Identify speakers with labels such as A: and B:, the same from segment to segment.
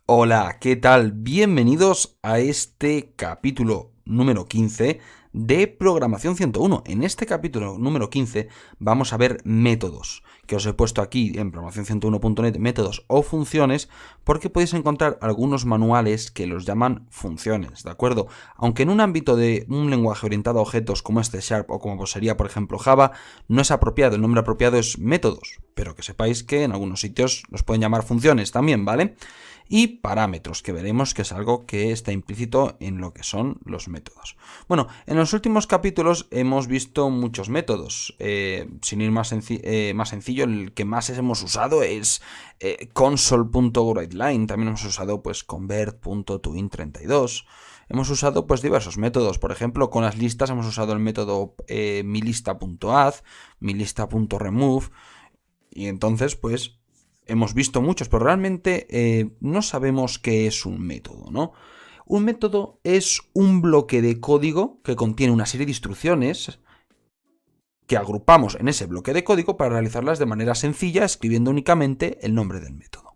A: Hola, ¿qué tal? Bienvenidos a este capítulo número 15 de Programación 101. En este capítulo número 15 vamos a ver métodos, que os he puesto aquí en programación101.net, métodos o funciones, porque podéis encontrar algunos manuales que los llaman funciones, ¿de acuerdo? Aunque en un ámbito de un lenguaje orientado a objetos como C# o como sería, por ejemplo, Java, no es apropiado, el nombre apropiado es métodos, pero que sepáis que en algunos sitios los pueden llamar funciones también, ¿vale? Y parámetros, que veremos que es algo que está implícito en lo que son los métodos. Bueno, en los últimos capítulos hemos visto muchos métodos. Sin ir más sencillo, el que más hemos usado es console.writeLine. También hemos usado pues convert.toInt32. Hemos usado pues diversos métodos. Por ejemplo, con las listas hemos usado el método milista.add, milista.remove. Y entonces pues hemos visto muchos, pero realmente no sabemos qué es un método, ¿no? Un método es un bloque de código que contiene una serie de instrucciones que agrupamos en ese bloque de código para realizarlas de manera sencilla, escribiendo únicamente el nombre del método.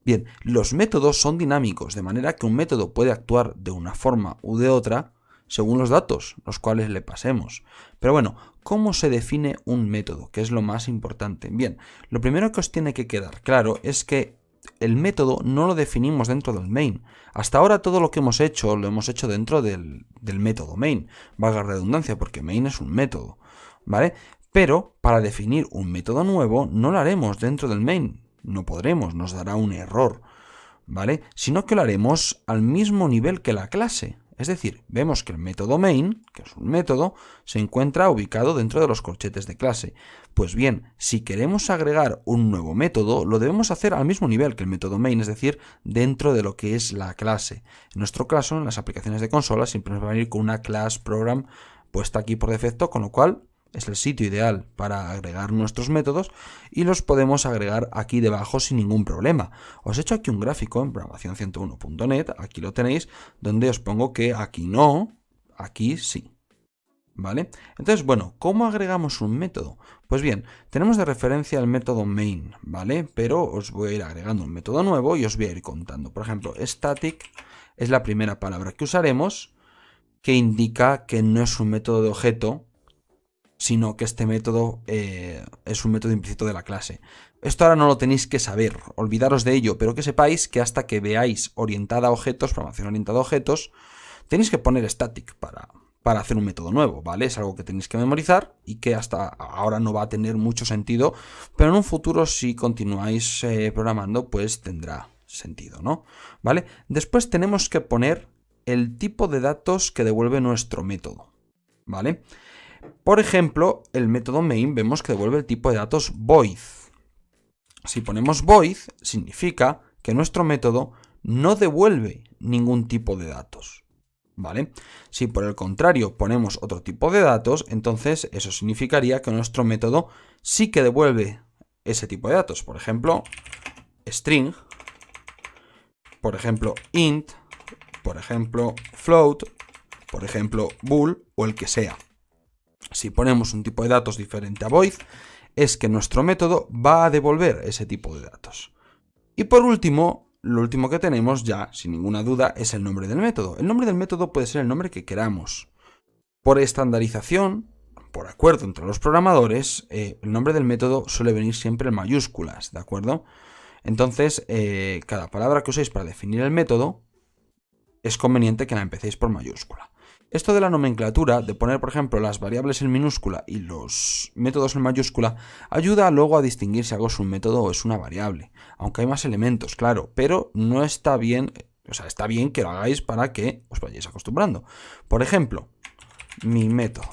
A: Bien, los métodos son dinámicos, de manera que un método puede actuar de una forma u de otra según los datos, los cuales le pasemos. Pero bueno, ¿cómo se define un método? Que es lo más importante. Bien, lo primero que os tiene que quedar claro es que el método no lo definimos dentro del main. Hasta ahora todo lo que hemos hecho lo hemos hecho dentro del método main. Valga la redundancia, porque main es un método, ¿vale? Pero para definir un método nuevo no lo haremos dentro del main. No podremos, nos dará un error, ¿vale? Sino que lo haremos al mismo nivel que la clase. Es decir, vemos que el método main, que es un método, se encuentra ubicado dentro de los corchetes de clase. Pues bien, si queremos agregar un nuevo método, lo debemos hacer al mismo nivel que el método main, es decir, dentro de lo que es la clase. En nuestro caso, en las aplicaciones de consola, siempre nos va a venir con una class program puesta aquí por defecto, con lo cual es el sitio ideal para agregar nuestros métodos y los podemos agregar aquí debajo sin ningún problema. Os he hecho aquí un gráfico en programación101.net, aquí lo tenéis, donde os pongo que aquí no, aquí sí. ¿Vale? Entonces, bueno, ¿cómo agregamos un método? Pues bien, tenemos de referencia el método main, ¿vale? Pero os voy a ir agregando un método nuevo y os voy a ir contando. Por ejemplo, static es la primera palabra que usaremos, que indica que no es un método de objeto, sino que este método es un método implícito de la clase. Esto ahora no lo tenéis que saber, olvidaros de ello, pero que sepáis que hasta que veáis orientada a objetos, programación orientada a objetos, tenéis que poner static para hacer un método nuevo, ¿vale? Es algo que tenéis que memorizar y que hasta ahora no va a tener mucho sentido, pero en un futuro si continuáis programando, pues tendrá sentido, ¿no? ¿Vale? Después tenemos que poner el tipo de datos que devuelve nuestro método, ¿vale? Por ejemplo, el método main vemos que devuelve el tipo de datos void. Si ponemos void, significa que nuestro método no devuelve ningún tipo de datos, ¿vale? Si por el contrario ponemos otro tipo de datos, entonces eso significaría que nuestro método sí que devuelve ese tipo de datos. Por ejemplo, string, por ejemplo, int, por ejemplo, float, por ejemplo, bool o el que sea. Si ponemos un tipo de datos diferente a void, es que nuestro método va a devolver ese tipo de datos. Y por último, lo último que tenemos ya, sin ninguna duda, es el nombre del método. El nombre del método puede ser el nombre que queramos. Por estandarización, por acuerdo entre los programadores, el nombre del método suele venir siempre en mayúsculas, ¿de acuerdo? Entonces, cada palabra que uséis para definir el método, es conveniente que la empecéis por mayúscula. Esto de la nomenclatura, de poner por ejemplo las variables en minúscula y los métodos en mayúscula, ayuda luego a distinguir si algo es un método o es una variable. Aunque hay más elementos, claro, pero no está bien, o sea, está bien que lo hagáis para que os vayáis acostumbrando. Por ejemplo, mi método,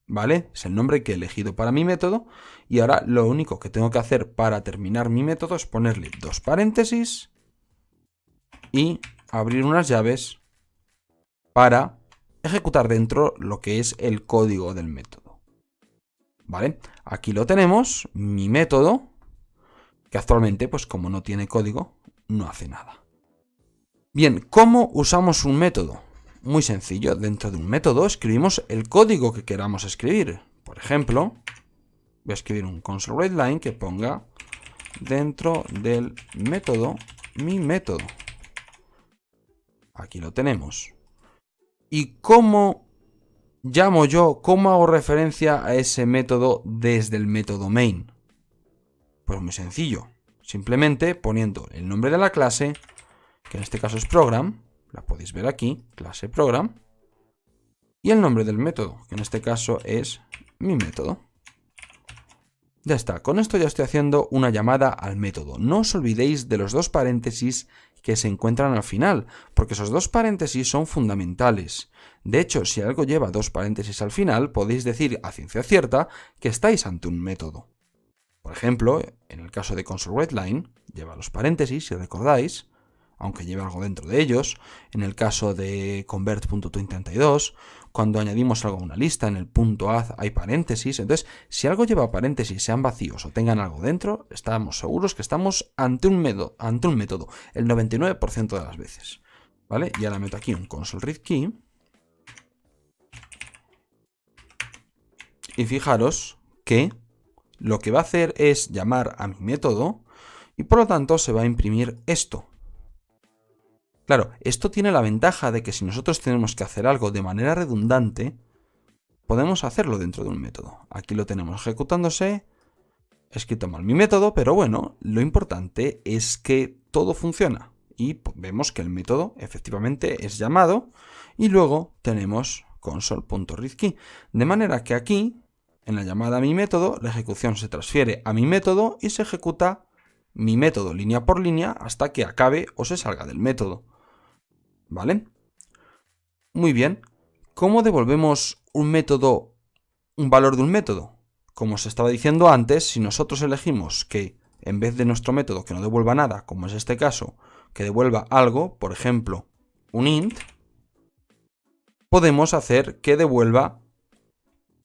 A: ¿vale? Es el nombre que he elegido para mi método y ahora lo único que tengo que hacer para terminar mi método es ponerle dos paréntesis y abrir unas llaves para ejecutar dentro lo que es el código del método. ¿Vale? Aquí lo tenemos, mi método, que actualmente, pues como no tiene código, no hace nada. Bien, ¿cómo usamos un método? Muy sencillo, dentro de un método escribimos el código que queramos escribir. Por ejemplo, voy a escribir un console.writeLine que ponga dentro del método mi método. Aquí lo tenemos. ¿Y cómo llamo yo, cómo hago referencia a ese método desde el método main? Pues muy sencillo, simplemente poniendo el nombre de la clase, que en este caso es program, la podéis ver aquí, clase program, y el nombre del método, que en este caso es mi método. Ya está, con esto ya estoy haciendo una llamada al método. No os olvidéis de los dos paréntesis que se encuentran al final, porque esos dos paréntesis son fundamentales. De hecho, si algo lleva dos paréntesis al final, podéis decir a ciencia cierta que estáis ante un método. Por ejemplo, en el caso de console.writeLine, lleva los paréntesis, si recordáis, aunque lleve algo dentro de ellos. En el caso de convert.to32, cuando añadimos algo a una lista, en el punto .az hay paréntesis. Entonces, si algo lleva paréntesis, sean vacíos o tengan algo dentro, estamos seguros que estamos ante un método el 99% de las veces. ¿Vale? Y ahora meto aquí un console.readKey. Y fijaros que lo que va a hacer es llamar a mi método y por lo tanto se va a imprimir esto. Claro, esto tiene la ventaja de que si nosotros tenemos que hacer algo de manera redundante, podemos hacerlo dentro de un método. Aquí lo tenemos ejecutándose, he escrito mal mi método, pero bueno, lo importante es que todo funciona. Y vemos que el método efectivamente es llamado y luego tenemos console.readKey. De manera que aquí, en la llamada a mi método, la ejecución se transfiere a mi método y se ejecuta mi método línea por línea hasta que acabe o se salga del método. ¿Vale? Muy bien. ¿Cómo devolvemos un valor de un método? Como os estaba diciendo antes, si nosotros elegimos que en vez de nuestro método que no devuelva nada, como es este caso, que devuelva algo, por ejemplo, un int, podemos hacer que devuelva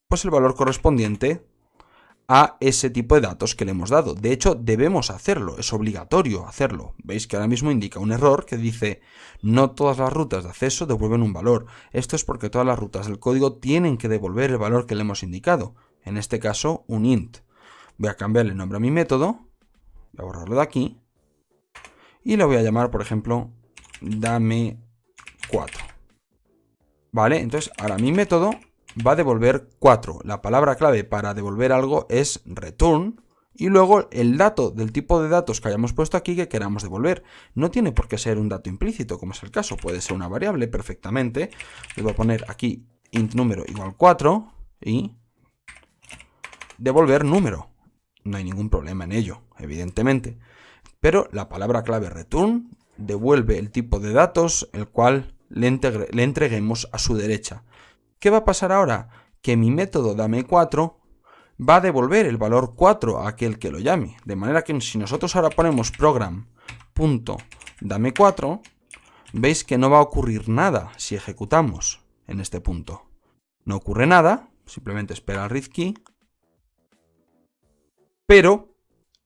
A: pues el valor correspondiente a ese tipo de datos que le hemos dado. De hecho, debemos hacerlo, es obligatorio hacerlo. Veis que ahora mismo indica un error que dice no todas las rutas de acceso devuelven un valor. Esto es porque todas las rutas del código tienen que devolver el valor que le hemos indicado. En este caso, un int. Voy a cambiarle el nombre a mi método, voy a borrarlo de aquí, y lo voy a llamar, por ejemplo, dame 4. Vale, entonces ahora mi método va a devolver 4. La palabra clave para devolver algo es return y luego el dato del tipo de datos que hayamos puesto aquí que queramos devolver. No tiene por qué ser un dato implícito, como es el caso. Puede ser una variable perfectamente. Le voy a poner aquí int número igual 4 y devolver número. No hay ningún problema en ello, evidentemente. Pero la palabra clave return devuelve el tipo de datos el cual le entreguemos a su derecha. ¿Qué va a pasar ahora? Que mi método dame4 va a devolver el valor 4 a aquel que lo llame. De manera que si nosotros ahora ponemos program.dame4, veis que no va a ocurrir nada si ejecutamos en este punto. No ocurre nada, simplemente espera el readKey. Pero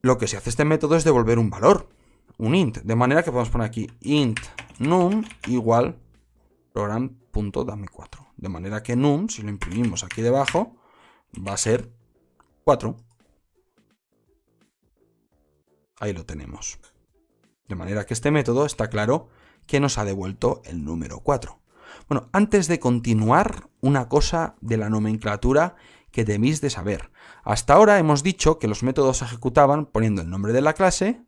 A: lo que se hace este método es devolver un valor, un int. De manera que podemos poner aquí int num igual program.dame4. De manera que num, si lo imprimimos aquí debajo, va a ser 4. Ahí lo tenemos. De manera que este método está claro que nos ha devuelto el número 4. Bueno, antes de continuar, una cosa de la nomenclatura que debéis de saber. Hasta ahora hemos dicho que los métodos se ejecutaban poniendo el nombre de la clase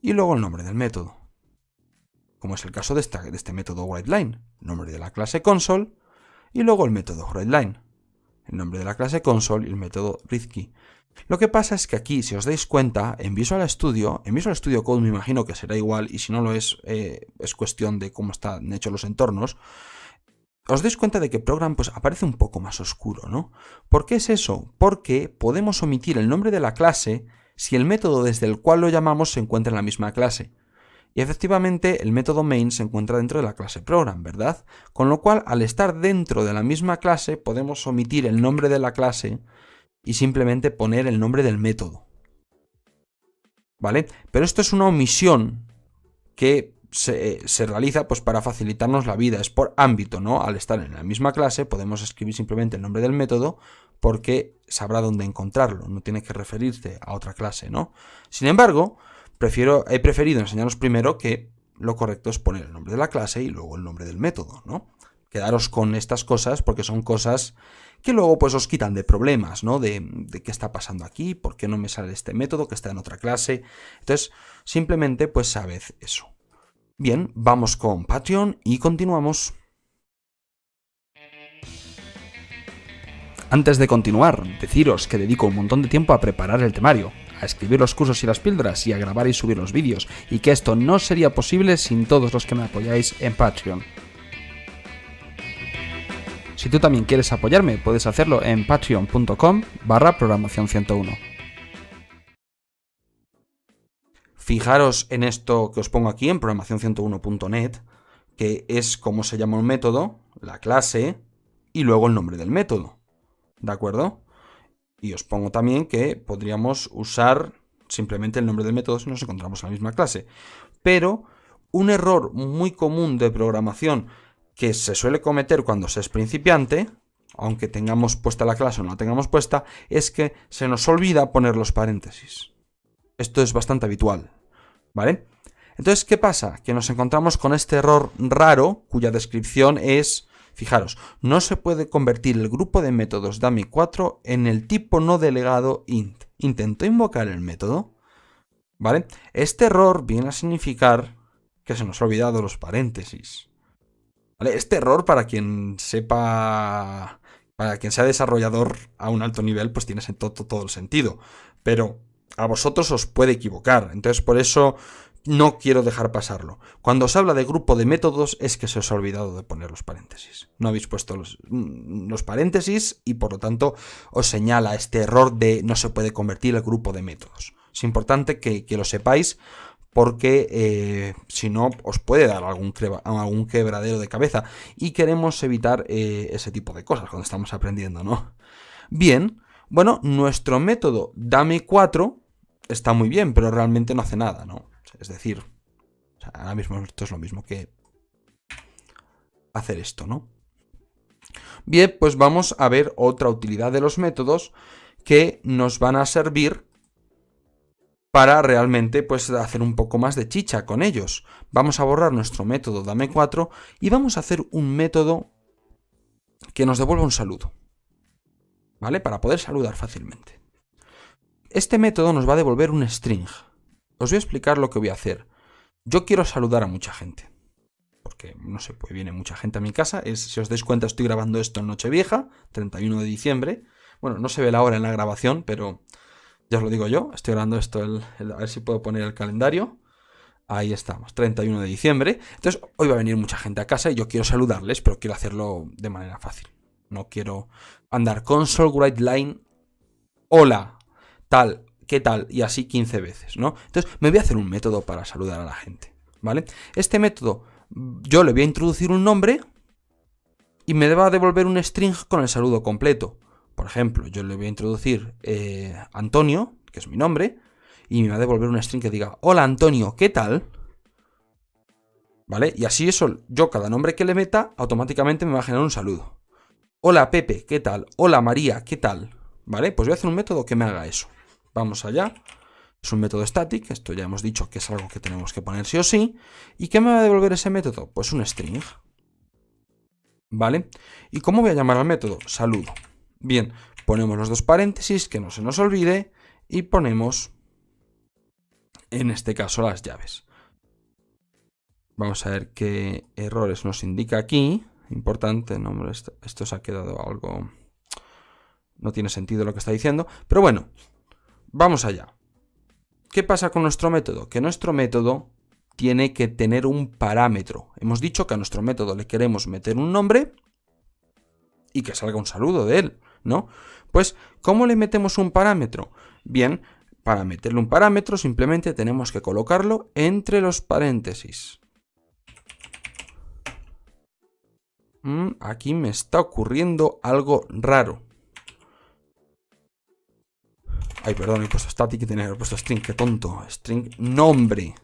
A: y luego el nombre del método. Como es el caso de este método WriteLine, nombre de la clase console y luego el método WriteLine, el nombre de la clase console y el método readKey. Lo que pasa es que aquí, si os dais cuenta, en Visual Studio Code me imagino que será igual y si no lo es cuestión de cómo están hechos los entornos, os dais cuenta de que Program pues aparece un poco más oscuro, ¿no? ¿Por qué es eso? Porque podemos omitir el nombre de la clase si el método desde el cual lo llamamos se encuentra en la misma clase. Y efectivamente el método main se encuentra dentro de la clase program, ¿verdad? Con lo cual, al estar dentro de la misma clase, podemos omitir el nombre de la clase y simplemente poner el nombre del método. ¿Vale? Pero esto es una omisión que se realiza pues para facilitarnos la vida, es por ámbito, ¿no? Al estar en la misma clase podemos escribir simplemente el nombre del método porque sabrá dónde encontrarlo, no tiene que referirse a otra clase, ¿no? Sin embargo, he preferido enseñaros primero que lo correcto es poner el nombre de la clase y luego el nombre del método, ¿no? Quedaros con estas cosas porque son cosas que luego pues os quitan de problemas, ¿no? De qué está pasando aquí, por qué no me sale este método que está en otra clase. Entonces, simplemente pues sabed eso. Bien, vamos con Patreon y continuamos. Antes de continuar, deciros que dedico un montón de tiempo a preparar el temario, a escribir los cursos y las píldoras y a grabar y subir los vídeos, y que esto no sería posible sin todos los que me apoyáis en Patreon. Si tú también quieres apoyarme, puedes hacerlo en patreon.com/programación101. Fijaros en esto que os pongo aquí en programación101.net, que es cómo se llama un método, la clase y luego el nombre del método. ¿De acuerdo? Y os pongo también que podríamos usar simplemente el nombre del método si nos encontramos en la misma clase. Pero un error muy común de programación que se suele cometer cuando se es principiante, aunque tengamos puesta la clase o no la tengamos puesta, es que se nos olvida poner los paréntesis. Esto es bastante habitual, ¿vale? Entonces, ¿qué pasa? Que nos encontramos con este error raro, cuya descripción es, fijaros, no se puede convertir el grupo de métodos dummy4 en el tipo no delegado int. Intento invocar el método, ¿vale? Este error viene a significar que se nos ha olvidado los paréntesis. ¿Vale? Este error, para quien sepa, para quien sea desarrollador a un alto nivel, pues tiene todo el sentido. Pero a vosotros os puede equivocar. Entonces, por eso no quiero dejar pasarlo. Cuando os habla de grupo de métodos, es que se os ha olvidado de poner los paréntesis. No habéis puesto los paréntesis y, por lo tanto, os señala este error de no se puede convertir el grupo de métodos. Es importante que lo sepáis, porque si no os puede dar algún quebradero de cabeza y queremos evitar ese tipo de cosas cuando estamos aprendiendo, ¿no? Bien, bueno, nuestro método dame4 está muy bien, pero realmente no hace nada, ¿no? Es decir, ahora mismo esto es lo mismo que hacer esto, ¿no? Bien, pues vamos a ver otra utilidad de los métodos que nos van a servir para realmente pues hacer un poco más de chicha con ellos. Vamos a borrar nuestro método dame4 y vamos a hacer un método que nos devuelva un saludo, ¿vale? Para poder saludar fácilmente. Este método nos va a devolver un string. Os voy a explicar lo que voy a hacer. Yo quiero saludar a mucha gente, porque no sé, pues viene mucha gente a mi casa. Si os dais cuenta, estoy grabando esto en Nochevieja, 31 de diciembre. Bueno, no se ve la hora en la grabación, pero ya os lo digo yo, estoy grabando esto, a ver si puedo poner el calendario. Ahí estamos, 31 de diciembre. Entonces, hoy va a venir mucha gente a casa y yo quiero saludarles, pero quiero hacerlo de manera fácil. No quiero andar console write line, hola, tal, qué tal, y así 15 veces, ¿no? Entonces, me voy a hacer un método para saludar a la gente, ¿vale? Este método, yo le voy a introducir un nombre y me va a devolver un string con el saludo completo. Por ejemplo, yo le voy a introducir Antonio, que es mi nombre, y me va a devolver un string que diga, hola Antonio, ¿qué tal? ¿Vale? Y así eso, yo cada nombre que le meta, automáticamente me va a generar un saludo. Hola Pepe, ¿qué tal? Hola María, ¿qué tal? ¿Vale? Pues voy a hacer un método que me haga eso. Vamos allá. Es un método static, esto ya hemos dicho que es algo que tenemos que poner sí o sí. ¿Y qué me va a devolver ese método? Pues un string. ¿Vale? ¿Y cómo voy a llamar al método? Saludo. Bien, ponemos los dos paréntesis, que no se nos olvide, y ponemos, en este caso, las llaves. Vamos a ver qué errores nos indica aquí. Importante, no, esto se ha quedado algo... No tiene sentido lo que está diciendo, pero bueno, vamos allá. ¿Qué pasa con nuestro método? Que nuestro método tiene que tener un parámetro. Hemos dicho que a nuestro método le queremos meter un nombre y que salga un saludo de él, ¿no? Pues, ¿cómo le metemos un parámetro? Bien, para meterle un parámetro simplemente tenemos que colocarlo entre los paréntesis. Aquí me está ocurriendo algo raro. Ay, perdón, he puesto static y tenía que haber puesto string, qué tonto. String nombre.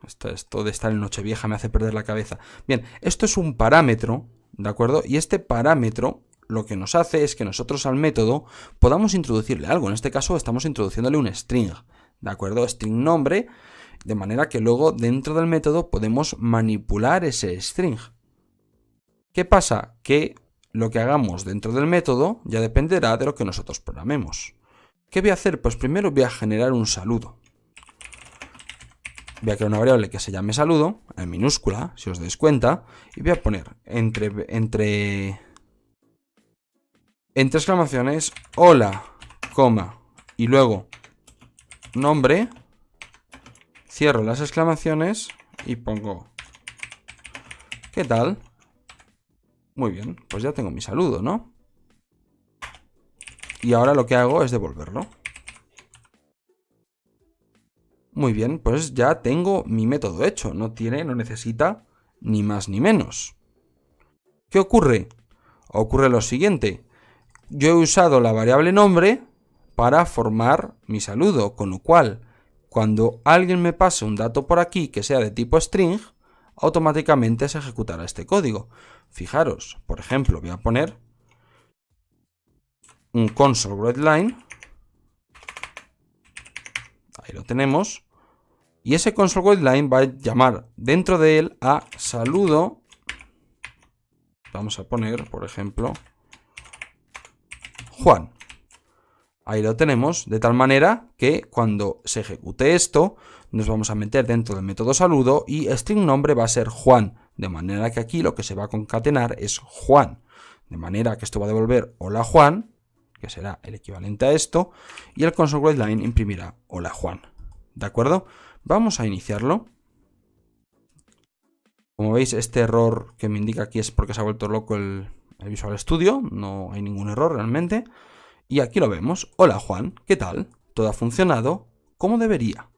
A: Esto de estar en Nochevieja me hace perder la cabeza. Bien, esto es un parámetro, ¿de acuerdo? Y este parámetro lo que nos hace es que nosotros al método podamos introducirle algo. En este caso estamos introduciéndole un string, ¿de acuerdo? String nombre, de manera que luego dentro del método podemos manipular ese string. ¿Qué pasa? Que lo que hagamos dentro del método ya dependerá de lo que nosotros programemos. ¿Qué voy a hacer? Pues primero voy a generar un saludo. Voy a crear una variable que se llame saludo, en minúscula, si os dais cuenta, y voy a poner entre exclamaciones, hola, coma, y luego nombre, cierro las exclamaciones y pongo, ¿qué tal? Muy bien, pues ya tengo mi saludo, ¿no? Y ahora lo que hago es devolverlo. Muy bien, pues ya tengo mi método hecho, no necesita ni más ni menos. ¿Qué ocurre? Ocurre lo siguiente. Yo he usado la variable nombre para formar mi saludo, con lo cual, cuando alguien me pase un dato por aquí que sea de tipo string, automáticamente se ejecutará este código. Fijaros, por ejemplo, voy a poner un console.writeLine. Ahí lo tenemos. Y ese console.writeLine va a llamar dentro de él a saludo. Vamos a poner, por ejemplo, Juan. Ahí lo tenemos, de tal manera que cuando se ejecute esto, nos vamos a meter dentro del método saludo y string nombre va a ser Juan. De manera que aquí lo que se va a concatenar es Juan. De manera que esto va a devolver hola Juan, que será el equivalente a esto, y el console.writeLine imprimirá hola Juan. ¿De acuerdo? Vamos a iniciarlo. Como veis, este error que me indica aquí es porque se ha vuelto loco el Visual Studio. No hay ningún error realmente. Y aquí lo vemos. Hola Juan, ¿qué tal? Todo ha funcionado como debería.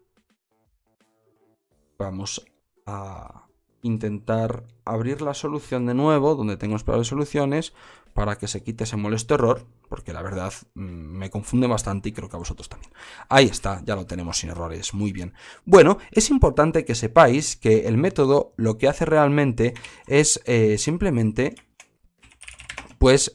A: Vamos a intentar abrir la solución de nuevo, donde tengo explorador de soluciones, para que se quite ese molesto error, porque la verdad me confunde bastante y creo que a vosotros también. Ahí está, ya lo tenemos sin errores, muy bien. Bueno, es importante que sepáis que el método lo que hace realmente es simplemente, pues,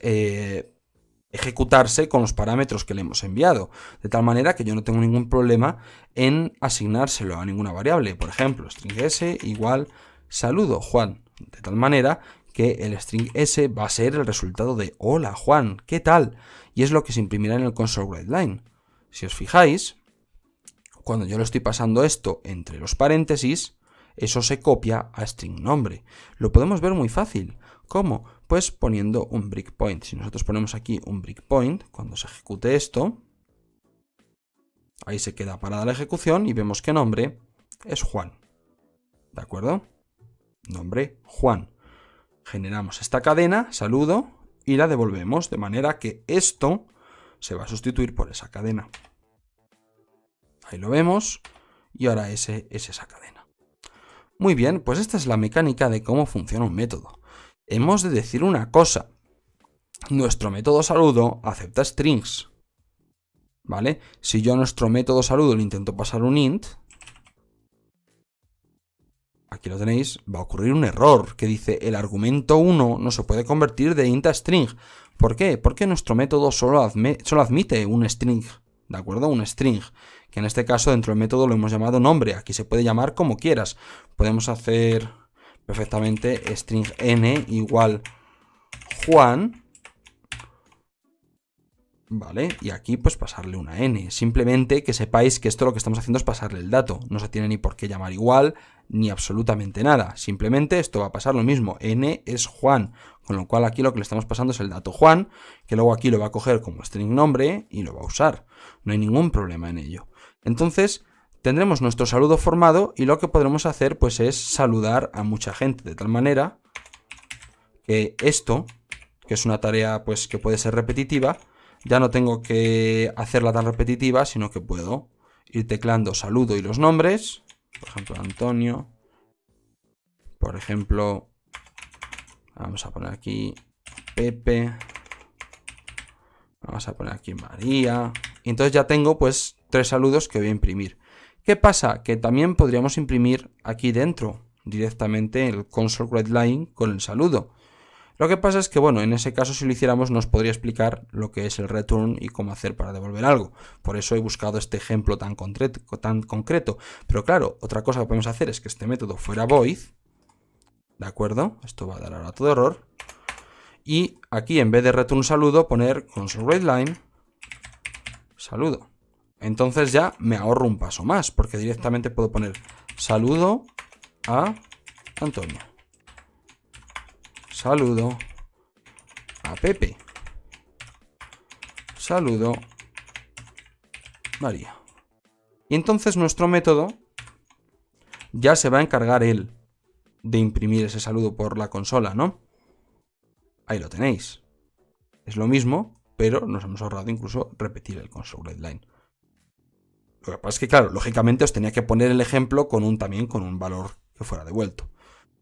A: ejecutarse con los parámetros que le hemos enviado, de tal manera que yo no tengo ningún problema en asignárselo a ninguna variable. Por ejemplo, string s igual saludo Juan, de tal manera que el string s va a ser el resultado de hola Juan, ¿qué tal? Y es lo que se imprimirá en el console.writeLine. Si os fijáis, cuando yo le estoy pasando esto entre los paréntesis, eso se copia a string nombre. Lo podemos ver muy fácil. ¿Cómo? Pues poniendo un breakpoint. Si nosotros ponemos aquí un breakpoint, cuando se ejecute esto, ahí se queda parada la ejecución y vemos que nombre es Juan. ¿De acuerdo? Nombre Juan. Generamos esta cadena, saludo, y la devolvemos, de manera que esto se va a sustituir por esa cadena. Ahí lo vemos, y ahora ese es esa cadena. Muy bien, pues esta es la mecánica de cómo funciona un método. Hemos de decir una cosa. Nuestro método saludo acepta strings. ¿Vale? Si yo a nuestro método saludo le intento pasar un int, aquí lo tenéis, va a ocurrir un error que dice el argumento 1 no se puede convertir de int a string. ¿Por qué? Porque nuestro método solo admite un string, ¿de acuerdo? Un string, que en este caso dentro del método lo hemos llamado nombre. Aquí se puede llamar como quieras. Podemos hacer perfectamente string n igual Juan, ¿vale? Y aquí pues pasarle una n. Simplemente que sepáis que esto lo que estamos haciendo es pasarle el dato. No se tiene ni por qué llamar igual, ni absolutamente nada. Simplemente esto va a pasar lo mismo. N es Juan, con lo cual aquí lo que le estamos pasando es el dato Juan, que luego aquí lo va a coger como string nombre y lo va a usar. No hay ningún problema en ello. Entonces tendremos nuestro saludo formado y lo que podremos hacer pues es saludar a mucha gente, de tal manera que esto, que es una tarea pues que puede ser repetitiva, ya no tengo que hacerla tan repetitiva, sino que puedo ir teclando saludo y los nombres. Por ejemplo, Antonio. Por ejemplo, vamos a poner aquí Pepe. Vamos a poner aquí María. Y entonces ya tengo pues 3 saludos que voy a imprimir. ¿Qué pasa? Que también podríamos imprimir aquí dentro directamente el console.writeLine con el saludo. Lo que pasa es que, bueno, en ese caso si lo hiciéramos nos podría explicar lo que es el return y cómo hacer para devolver algo. Por eso he buscado este ejemplo tan concreto. Pero claro, otra cosa que podemos hacer es que este método fuera void. ¿De acuerdo? Esto va a dar ahora todo error. Y aquí en vez de return saludo poner console.writeLine saludo. Entonces ya me ahorro un paso más, porque directamente puedo poner saludo a Antonio. Saludo a Pepe. Saludo María. Y entonces nuestro método ya se va a encargar él de imprimir ese saludo por la consola, ¿no? Ahí lo tenéis. Es lo mismo, pero nos hemos ahorrado incluso repetir el console.writeLine. Lo que pasa es que, claro, lógicamente os tenía que poner el ejemplo también con un valor que fuera devuelto.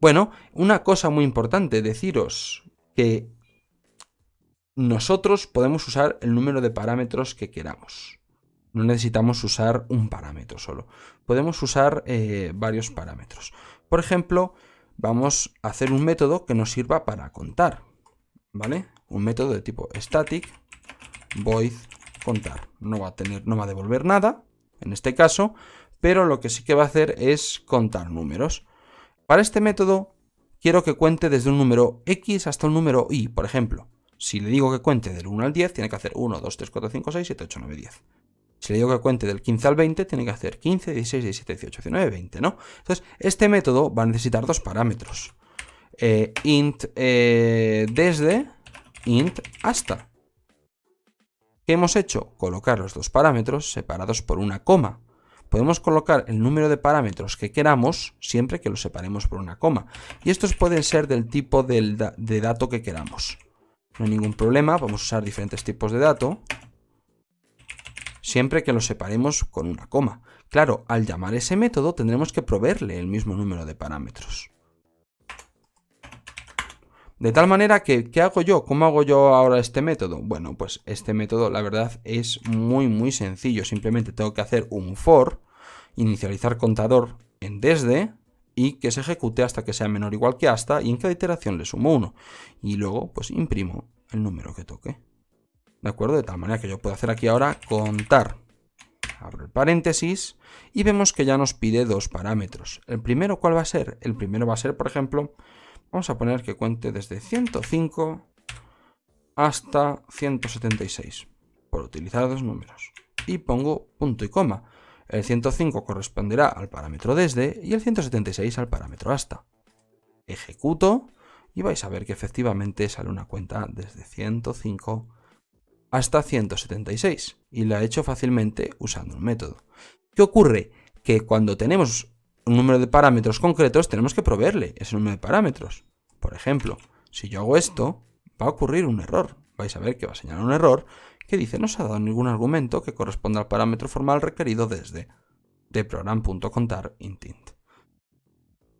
A: Bueno, una cosa muy importante, deciros que nosotros podemos usar el número de parámetros que queramos. No necesitamos usar un parámetro solo. Podemos usar varios parámetros. Por ejemplo, vamos a hacer un método que nos sirva para contar, ¿vale? Un método de tipo static void contar. No va a devolver nada, en este caso, pero lo que sí que va a hacer es contar números. Para este método quiero que cuente desde un número X hasta un número Y. Por ejemplo, si le digo que cuente del 1 al 10, tiene que hacer 1, 2, 3, 4, 5, 6, 7, 8, 9, 10. Si le digo que cuente del 15 al 20, tiene que hacer 15, 16, 17, 18, 19, 20, ¿no? Entonces, este método va a necesitar dos parámetros. Int desde, int hasta. ¿Qué hemos hecho? Colocar los dos parámetros separados por una coma. Podemos colocar el número de parámetros que queramos siempre que los separemos por una coma. Y estos pueden ser del tipo de dato que queramos. No hay ningún problema, podemos usar diferentes tipos de dato siempre que los separemos con una coma. Claro, al llamar ese método tendremos que proveerle el mismo número de parámetros. De tal manera que, ¿qué hago yo? ¿Cómo hago yo ahora este método? Bueno, pues este método la verdad es muy sencillo. Simplemente tengo que hacer un for, inicializar contador en desde y que se ejecute hasta que sea menor o igual que hasta y en cada iteración le sumo 1. Y luego pues imprimo el número que toque. ¿De acuerdo? De tal manera que yo puedo hacer aquí ahora contar. Abro el paréntesis y vemos que ya nos pide dos parámetros. ¿El primero cuál va a ser? El primero va a ser, por ejemplo, vamos a poner que cuente desde 105 hasta 176, por utilizar dos números. Y pongo punto y coma. El 105 corresponderá al parámetro desde y el 176 al parámetro hasta. Ejecuto y vais a ver que efectivamente sale una cuenta desde 105 hasta 176. Y la he hecho fácilmente usando un método. ¿Qué ocurre? Que cuando tenemos un número de parámetros concretos tenemos que proveerle ese número de parámetros. Por ejemplo, si yo hago esto, va a ocurrir un error. Vais a ver que va a señalar un error que dice no se ha dado ningún argumento que corresponda al parámetro formal requerido desde de program.contar.int.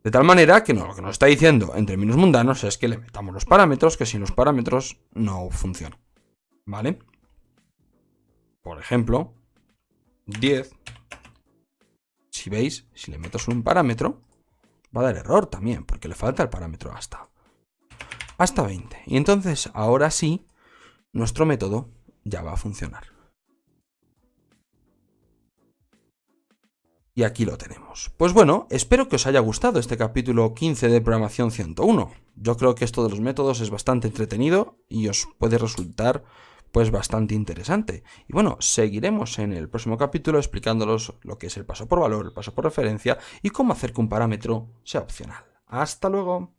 A: De tal manera que lo que nos está diciendo en términos mundanos es que le metamos los parámetros, que sin los parámetros no funciona. ¿Vale? Por ejemplo, 10. Si veis, si le meto solo un parámetro, va a dar error también, porque le falta el parámetro hasta 20. Y entonces, ahora sí, nuestro método ya va a funcionar. Y aquí lo tenemos. Pues bueno, espero que os haya gustado este capítulo 15 de Programación 101. Yo creo que esto de los métodos es bastante entretenido y os puede resultar pues bastante interesante. Y bueno, seguiremos en el próximo capítulo explicándolos lo que es el paso por valor, el paso por referencia y cómo hacer que un parámetro sea opcional. ¡Hasta luego!